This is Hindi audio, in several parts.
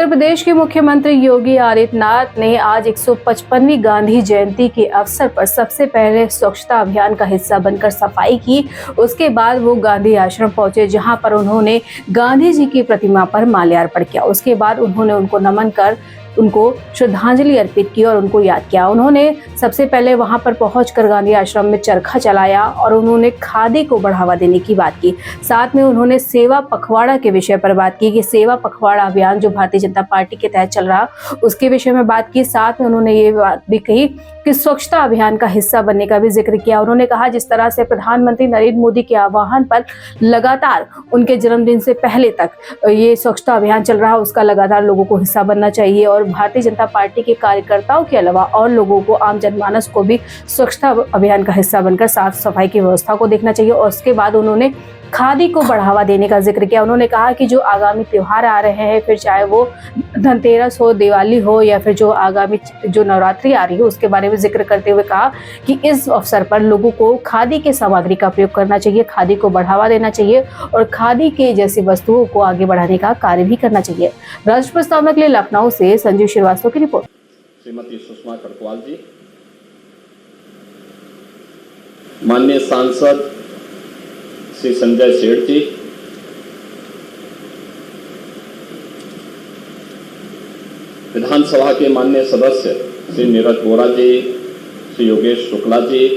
उत्तर प्रदेश के मुख्यमंत्री योगी आदित्यनाथ ने आज 155वीं गांधी जयंती के अवसर पर सबसे पहले स्वच्छता अभियान का हिस्सा बनकर सफाई की। उसके बाद वो गांधी आश्रम पहुंचे, जहां पर उन्होंने गांधी जी की प्रतिमा पर माल्यार्पण किया। उसके बाद उन्होंने उनको नमन कर उनको श्रद्धांजलि अर्पित की और उनको याद किया। उन्होंने सबसे पहले वहां पर पहुंचकर गांधी आश्रम में चरखा चलाया और उन्होंने खादी को बढ़ावा देने की बात की। साथ में उन्होंने सेवा पखवाड़ा के विषय पर बात की कि सेवा पखवाड़ा अभियान जो भारतीय जनता पार्टी के तहत चल रहा, उसके विषय में बात की। साथ में उन्होंने ये बात भी कही कि स्वच्छता अभियान का हिस्सा बनने का भी जिक्र किया। उन्होंने कहा जिस तरह से प्रधानमंत्री नरेंद्र मोदी के आह्वान पर लगातार उनके जन्मदिन से पहले तक ये स्वच्छता अभियान चल रहा है, उसका लगातार लोगों को हिस्सा बनना चाहिए और भारतीय जनता पार्टी के कार्यकर्ताओं के अलावा और लोगों को, आम जनमानस को भी स्वच्छता अभियान का हिस्सा बनकर साफ सफाई की व्यवस्था को देखना चाहिए। और उसके बाद उन्होंने खादी को बढ़ावा देने का जिक्र किया। उन्होंने कहा कि जो आगामी त्योहार आ रहे हैं, फिर चाहे वो धनतेरस हो, दिवाली हो या फिर जो आगामी जो नवरात्रि आ रही है, उसके बारे में जिक्र करते हुए कहा कि इस अवसर पर लोगों को खादी के सामग्री का प्रयोग करना चाहिए, खादी को बढ़ावा देना चाहिए और खादी के जैसी वस्तुओं को आगे बढ़ाने का कार्य भी करना चाहिए। राष्ट्र प्रस्तावना के लिए लखनऊ से संजीव श्रीवास्तव की रिपोर्ट। श्रीमती सुषमा कटवाल जी, माननीय सांसद श्री संजय सेठ जी, विधानसभा के माननीय सदस्य श्री नीरज वोरा जी, श्री योगेश शुक्ला जी,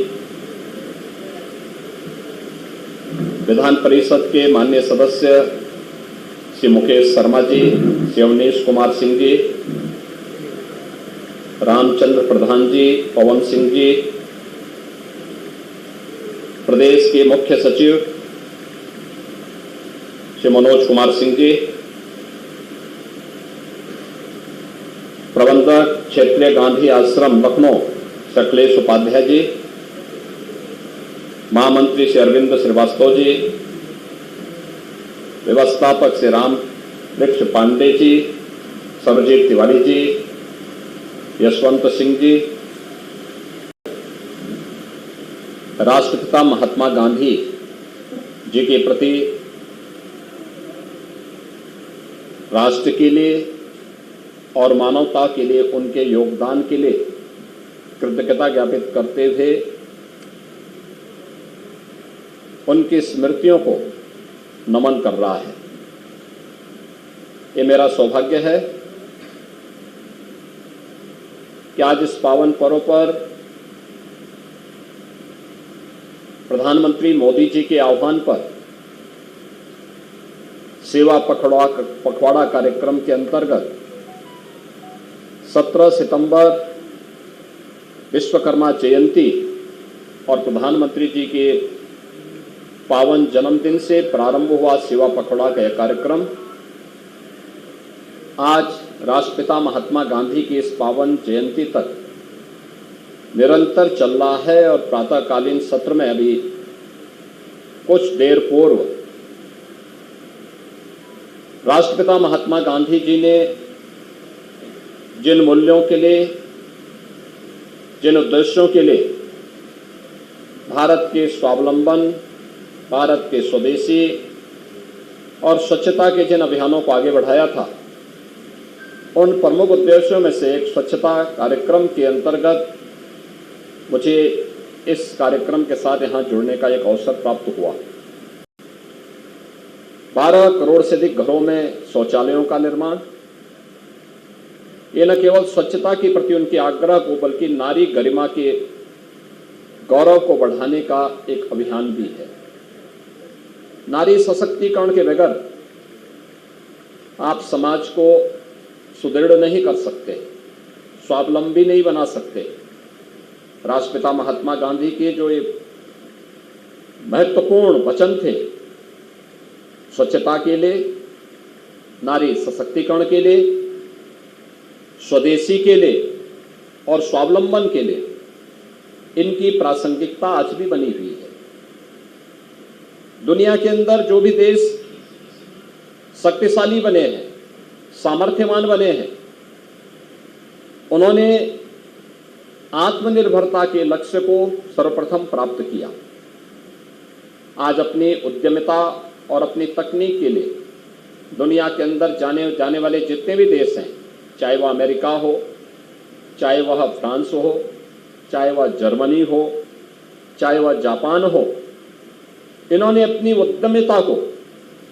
विधान परिषद के माननीय सदस्य श्री मुकेश शर्मा जी, श्री अवनीश कुमार सिंह जी, रामचंद्र प्रधान जी, पवन सिंह जी, प्रदेश के मुख्य सचिव श्री मनोज कुमार सिंह जी, प्रबंधक क्षेत्रीय गांधी आश्रम लखनऊ अखिलेश उपाध्याय जी, महामंत्री श्री अरविंद श्रीवास्तव जी, व्यवस्थापक श्री राम वृक्ष पांडे जी, सर्वजीत तिवारी जी, यशवंत सिंह जी, राष्ट्रपिता महात्मा गांधी जी के प्रति राष्ट्र के लिए और मानवता के लिए उनके योगदान के लिए कृतज्ञता ज्ञापित करते हुए उनकी स्मृतियों को नमन कर रहा है। ये मेरा सौभाग्य है कि आज इस पावन पर्व पर प्रधानमंत्री मोदी जी के आह्वान पर सेवा पखवाड़ा कार्यक्रम के अंतर्गत 17 सितंबर विश्वकर्मा जयंती और प्रधानमंत्री जी के पावन जन्मदिन से प्रारंभ हुआ सेवा पखवाड़ा का यह कार्यक्रम आज राष्ट्रपिता महात्मा गांधी की इस पावन जयंती तक निरंतर चल रहा है। और प्रातःकालीन सत्र में अभी कुछ देर पूर्व राष्ट्रपिता महात्मा गांधी जी ने जिन मूल्यों के लिए, जिन उद्देश्यों के लिए भारत के स्वावलंबन, भारत के स्वदेशी और स्वच्छता के जिन अभियानों को आगे बढ़ाया था, उन प्रमुख उद्देश्यों में से एक स्वच्छता कार्यक्रम के अंतर्गत मुझे इस कार्यक्रम के साथ यहाँ जुड़ने का एक अवसर प्राप्त हुआ। 12 करोड़ से अधिक घरों में शौचालयों का निर्माण, ये न केवल स्वच्छता के प्रति उनके आग्रह को बल्कि नारी गरिमा के गौरव को बढ़ाने का एक अभियान भी है। नारी सशक्तिकरण के बगैर आप समाज को सुदृढ़ नहीं कर सकते, स्वावलंबी नहीं बना सकते। राष्ट्रपिता महात्मा गांधी के जो एक महत्वपूर्ण वचन थे, स्वच्छता के लिए, नारी सशक्तिकरण के लिए, स्वदेशी के लिए और स्वावलंबन के लिए, इनकी प्रासंगिकता आज भी बनी हुई है। दुनिया के अंदर जो भी देश शक्तिशाली बने हैं, सामर्थ्यवान बने हैं, उन्होंने आत्मनिर्भरता के लक्ष्य को सर्वप्रथम प्राप्त किया। आज अपनी उद्यमिता और अपनी तकनीक के लिए दुनिया के अंदर जाने वाले जितने भी देश हैं, चाहे वह अमेरिका हो, चाहे वह फ्रांस हो, चाहे वह जर्मनी हो, चाहे वह जापान हो, इन्होंने अपनी उद्यमिता को